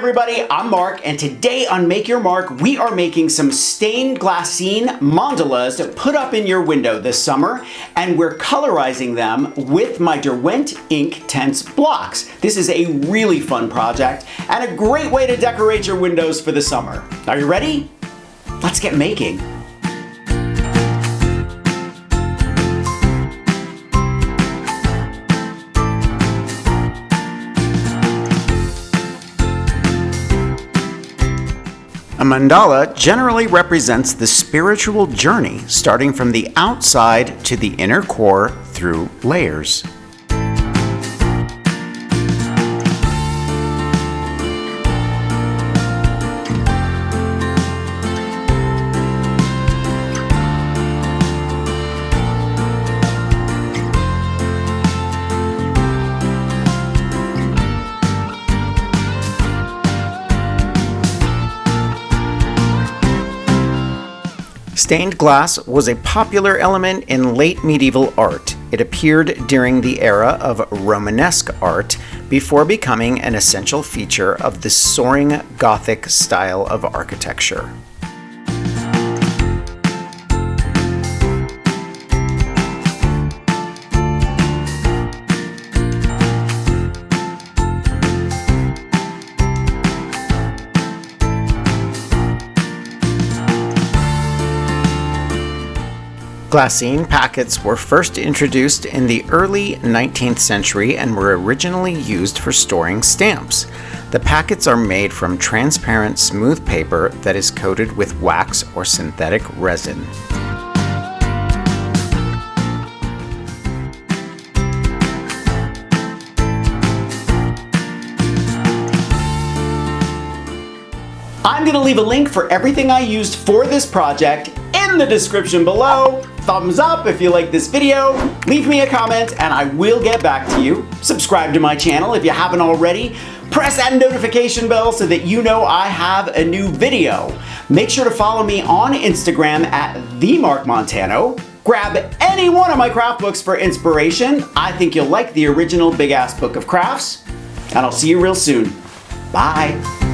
everybody, I'm Mark, and today on Make Your Mark, we are making some stained glassine mandalas to put up in your window this summer, and we're colorizing them with my Derwent Inktense Blocks. This is a really fun project and a great way to decorate your windows for the summer. Are you ready? Let's get making. A mandala generally represents the spiritual journey, starting from the outside to the inner core through layers. Stained glass was a popular element in late medieval art. It appeared during the era of Romanesque art before becoming an essential feature of the soaring Gothic style of architecture. Glassine packets were first introduced in the early 19th century and were originally used for storing stamps. The packets are made from transparent smooth paper that is coated with wax or synthetic resin. I'm going to leave a link for everything I used for this project in the description below. Thumbs up if you like this video, leave me a comment and I will get back to you. Subscribe to my channel if you haven't already. Press that notification bell so that you know I have a new video. Make sure to follow me on Instagram at Mark Montano. Grab any one of my craft books for inspiration. I think you'll like the original Big Ass Book of Crafts. And I'll see you real soon. Bye.